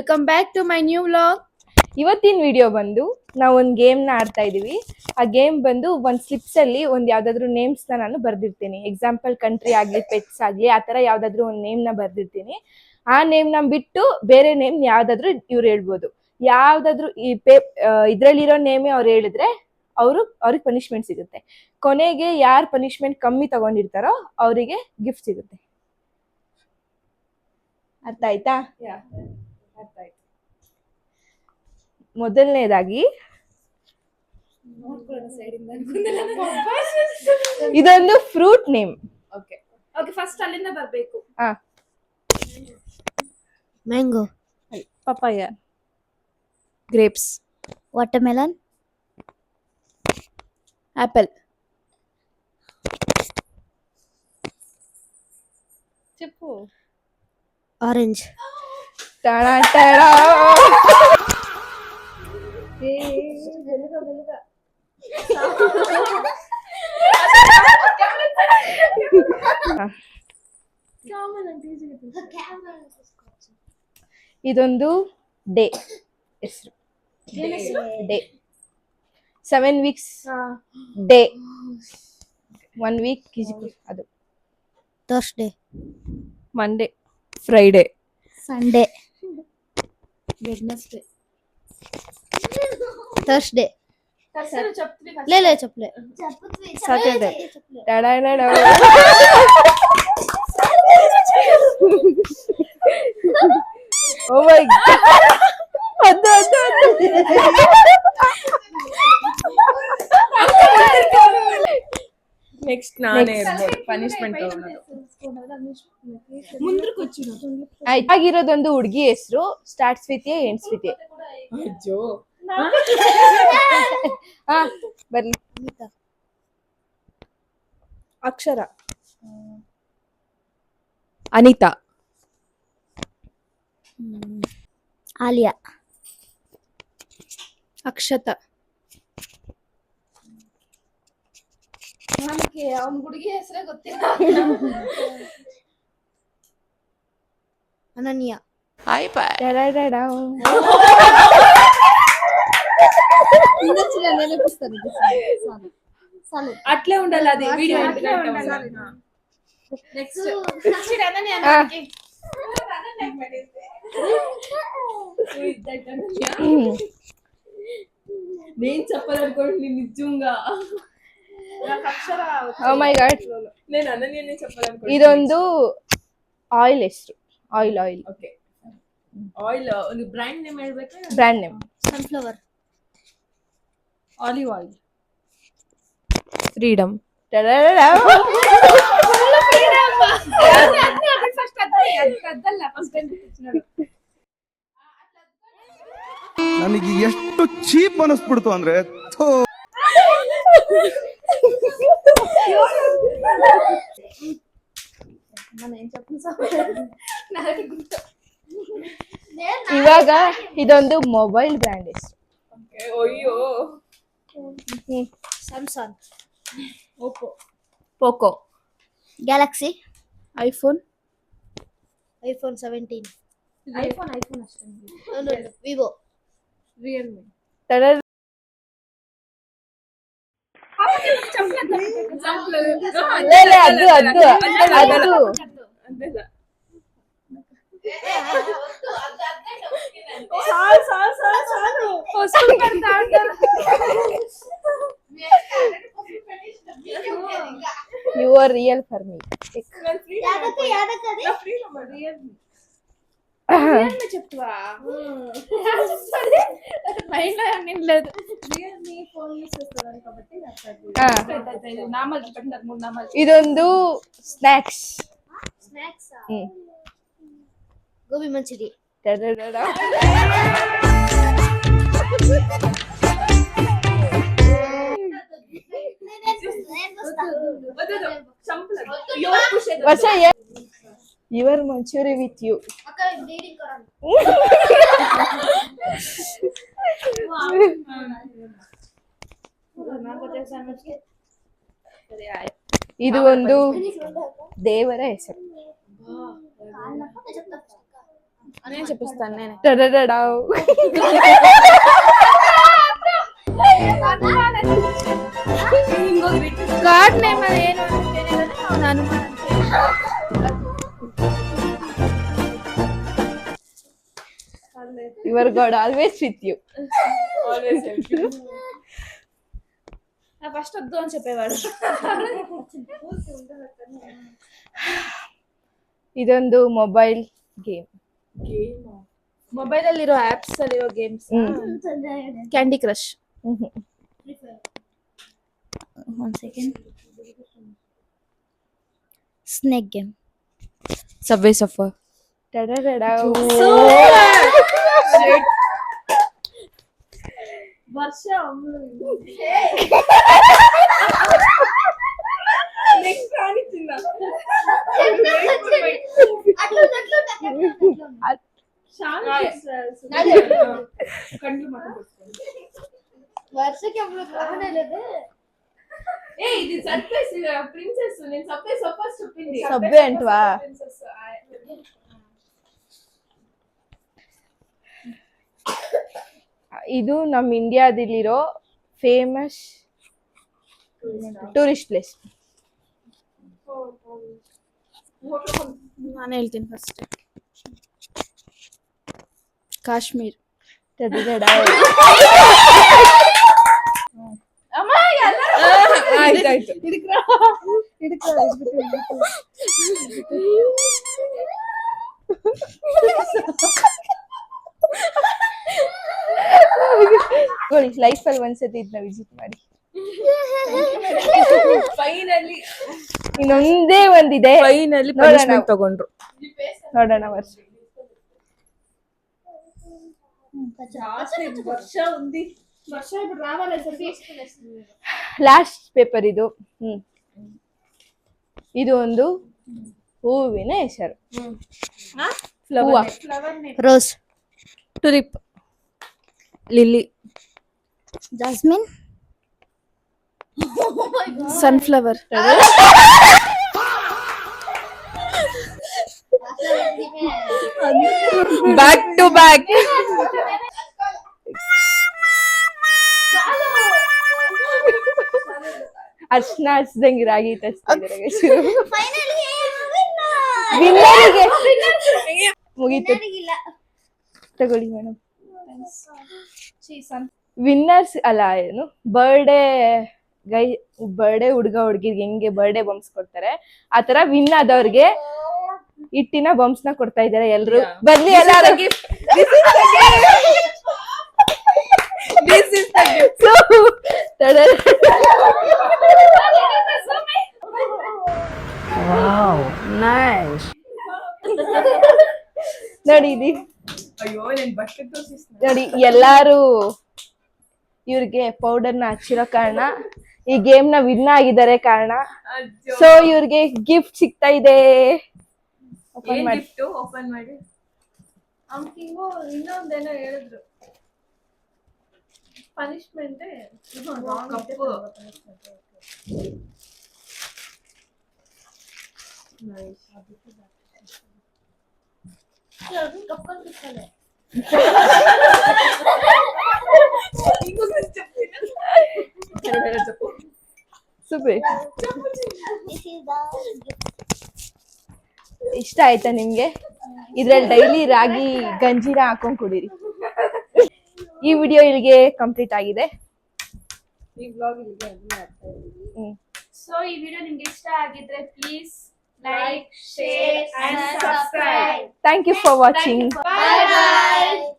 Welcome back to my new vlog. ಇವತ್ತಿನ video ಬಂದು ನಾವು ಒಂದು ಗೇಮ್ನ ಆಡ್ತಾ ಇದೀವಿ. ಆ ಗೇಮ್ ಬಂದು ಒಂದು ಸ್ಲಿಪ್ಸ್ ಅಲ್ಲಿ ಒಂದು ಯಾವ್ದಾದ್ರು ನೇಮ್ಸ್ ನ ನಾನು ಬರ್ದಿರ್ತೀನಿ. ಎಕ್ಸಾಂಪಲ್ ಕಂಟ್ರಿ ಆಗ್ಲಿ, ಪೆಟ್ಸ್ ಆಗ್ಲಿ, ಆ ತರ ಯಾವ್ದಾದ್ರು ಒಂದು ನೇಮ್ ನ ಬರ್ದಿರ್ತೀನಿ. ಆ ನೇಮ್ ನ ಬಿಟ್ಟು ಬೇರೆ ನೇಮ್ ಯಾವ್ದಾದ್ರು ಇವ್ರು ಹೇಳ್ಬೋದು. ಯಾವ್ದಾದ್ರು ಇದ್ರಲ್ಲಿರೋ ನೇಮೇ ಅವ್ರು ಹೇಳಿದ್ರೆ ಅವ್ರಿಗೆ ಪನಿಷ್ಮೆಂಟ್ ಸಿಗುತ್ತೆ. ಕೊನೆಗೆ ಯಾರು ಪನಿಷ್ಮೆಂಟ್ ಕಮ್ಮಿ ತಗೊಂಡಿರ್ತಾರೋ ಅವರಿಗೆ ಗಿಫ್ಟ್ ಸಿಗುತ್ತೆ. ಅರ್ಥ ಆಯ್ತಾ? ಅರ್ಥ ಆಯ್ತು. ಮೊದಲನೇದಾಗಿ ಇದೊಂದು ಫ್ರೂಟ್ ನೇಮ್. ಓಕೆ ಫಸ್ಟ್ ಅಲ್ಲಿಂದ ಬರಬೇಕು. Mango, papaya, grapes, watermelon, apple, ಚಿಪ್ಪು, ಆರೆಂಜ್, ಟಣ ಟಣ. ಇದೊಂದು ಡೇ ಹೆಸರು. Day 7 weeks day. 1 week ಅದು Thursday, Monday, Friday, Sunday, Wednesday, Thursday, ಲೇ ಚಪ್ಪಲೆ, ಸಾಟರ್ಡೆ, ಓ ಮೈ ಗಾಡ್, ಅದು ನೆಕ್ಸ್ಟ್ ನಾನೇ ಇರ್ಬೋದು ಪನಿಷ್ಮೆಂಟ್ ತಗೊಳ್ಳೋದು. ಆಗಿರೋದೊಂದು ಹುಡುಗಿ ಹೆಸರು starts with A ends with A. ಅಜ್ಜೋ, ಬರ್ಲಿ. ಅಕ್ಷರ, ಅನಿತಾ, ಆಲಿಯಾ, ಅಕ್ಷತಾ, ಅವ್ನ ಹುಡುಗಿ ಹೆಸರೇ ಗೊತ್ತಿಲ್ಲ. ಅನನ್ಯ, అట్లే ఉండాలి అది వీడియో. నెక్స్ట్ నేను చెప్పాలనుకోండి నిజంగా. ಓ ಮೈ ಗಾಡ್, నేను అనన్యనే చెప్పాలనుకోండి. ಇದೊಂದು ಆಯಿಲ್ ಹೆಸರು. ಆಯಿಲ್. ಓಕೆ, ಆಯಿಲ್ ಒಂದು ಬ್ರ್ಯಾಂಡ್ ನೇಮ್ ಹೇಳ್ಬೇಕಾ? Brand name sunflower, olive oil, freedom. ನನಗೆ ಎಷ್ಟು ಚೀಪ್ ಅನಿಸ್ಬಿಡ್ತು ಅಂದ್ರೆ ಇವಾಗ ಇದೊಂದು ಮೊಬೈಲ್ ಬ್ರ್ಯಾಂಡ್ ಹೆಸರು. ಅಯ್ಯೋ, Samsung, Oppo, Poco, Galaxy, iPhone, iPhone 17, iPhone ಅಷ್ಟೇ, Vivo, Realme. You are real for me. చెప్తావా? ಇದೊಂದು ಸ್ನಾಕ್ಸ್. ಗೋಬಿ ಮಂಚೂರಿ, ವರ್ಷ ಯುವರ್ ಮಂಚೂರಿ ವಿತ್ ಯು. ಇದು ಒಂದು ದೇವರ ಹೆಸರು. నేను చెప్పిస్తాను నేనే. టడడడావ్. గాడ్ నేమ్ అది ಏನು ಅಂತೇನೆ ಅವನ ಅನುಮಾನ Your God always with you. Always help you. ನಾ ಫಸ್ಟ್ ವద్దు అని చెప్పేవాడు. ಇದೊಂದು ಮೊಬೈಲ್ ಗೇಮ್. ಮೊಬೈಲ್ ಅಲ್ಲಿರೋ ಆಪ್ಸ್ ಅಲ್ಲಿರೋ games candy crush. One second. Snake game. Subway surfer. ಟಡಡಡಾವ್. ವರ್ಷ ನೆಕ್ಸ್ಟ್ ರಾಣಿ ಚಿನ್ನ ಕಂಡು ವರ್ಷಕ್ಕೆ ಏ ಇದು ಸರ್ಪ್ರೈಸ್ ಪ್ರಿನ್ಸೆಸ್ ನೀನ್ ಸರ್ಪ್ರೈಸ್ ಫಸ್ಟ್ ಚೆಪ್ಪಿంది ಸಬ್ವೆ ಅಂಟ್ವಾ? ಇದು ನಮ್ಮ ಇಂಡಿಯಾದಲ್ಲಿರೋ ಫೇಮಸ್ ಟೂರಿಸ್ಟ್ ಪ್ಲೇಸ್. ನಾನು ಹೇಳ್ತೀನಿ ಫಸ್ಟ್. ಕಾಶ್ಮೀರ್. ಆಯ್ತಾಯ್ತು. ನೋಡಿ ಲೈಫಲ್ಲಿ ಒಂದ್ಸತಿ ಇದನ್ನ ವಿಸಿಟ್ ಮಾಡಿ. ಫೈನಲಿ ಇನ್ನೊಂದೇ ಒಂದಿದೆ, ಫೈನಲಿ ನೋಡೋಣ. ಪನಿಷ್ಮೆಂಟ್ ತಗೊಂಡ್ರು. ನೋಡೋಣ ವರ್ಷ. ವರ್ಷ ఉంది ವರ್ಷ ఇప్పుడు రావాలి సరికి ಲಾಸ್ಟ್ ಪೇಪರ್ ಇದು. ಇದು ಒಂದು ಹೂವಿನ ಹೆಸರು. ಹೂವ. Rose. Tulip. Lily. Jasmine. Sunflower. Back to back. ಅರ್ಶನ ಹಚ್ದಂಗೆ ರಾಗಿ ಹಚ್ತಿದ್ದಾರೆ. ವಿನ್ನರಿಗೆ ಮುಗೀತು. ತಗೊಳ್ಳಿ ಮೇಡಮ್. ವಿನ್ನರ್ಸ್ ಅಲ್ಲ, ಏನು ಬರ್ಡೇ ಹುಡುಗ ಹುಡುಗಿರ್ಗೆ ಹೆಂಗೆ ಬರ್ಡೇ ಬಂಪ್ಸ್ ಕೊಡ್ತಾರೆ ಆತರ ವಿನ್ ಆದವ್ರಿಗೆ ಇಟ್ಟಿನ ಬಂಪ್ಸ್ ನ ಕೊಡ್ತಾ ಇದಾರೆ. ಎಲ್ರು ಬರ್ಲಿ ಎಲ್ಲಾರು. ನೋಡಿ ಇದು ಅಯ್ಯೋ ನನ್ ಬಟ್ಟೆ ತೋರಿಸ್ತೀನಿ ನೋಡಿ, ಎಲ್ಲಾರು ಇವ್ರಿಗೆ ಪೌಡರ್ ನ ಹಚ್ಚಿರೋ ಕಾರಣ, ಈ ಗೇಮ್ ನ ವಿನ್ ಆಗಿದ್ದಾರೆ ಕಾರಣ, ಸೊ ಇವ್ರಿಗೆ ಗಿಫ್ಟ್ ಸಿಗ್ತಾ ಇದೆ. ಓಪನ್ ಮಾಡಿ. ಗಿಫ್ಟ್ ಓಪನ್ ಮಾಡಿ. ಅಂಕಿಂಗು ಇನ್ನೊಂದೇನೋ ಹೇಳಿದ್ರು ಪನಿಷ್ಮೆಂಟ್ ಕಪ್ಪು. ಸೂಪರ್. ಇಷ್ಟ ಆಯ್ತಾ ನಿಮ್ಗೆ? ಇದ್ರಲ್ಲಿ ಡೈಲಿ ರಾಗಿ ಗಂಜಿನ ಹಾಕೊಂಡ್ ಕುಡೀರಿ. ಈ ವಿಡಿಯೋ ಇಲ್ಲಿಗೆ ಕಂಪ್ಲೀಟ್ ಆಗಿದೆ. ಈ ಬ್ಲಾಗ್ ಇಲ್ಲಿಗೆ ಎಂಡ್ ಮಾಡ್ತಾ ಇದ್ದೀವಿ. ಸೊ ಈ ವಿಡಿಯೋ ನಿಮ್ಗೆ ಇಷ್ಟ ಆಗಿದ್ರೆ please like, share and subscribe. Thank you for watching. Bye bye.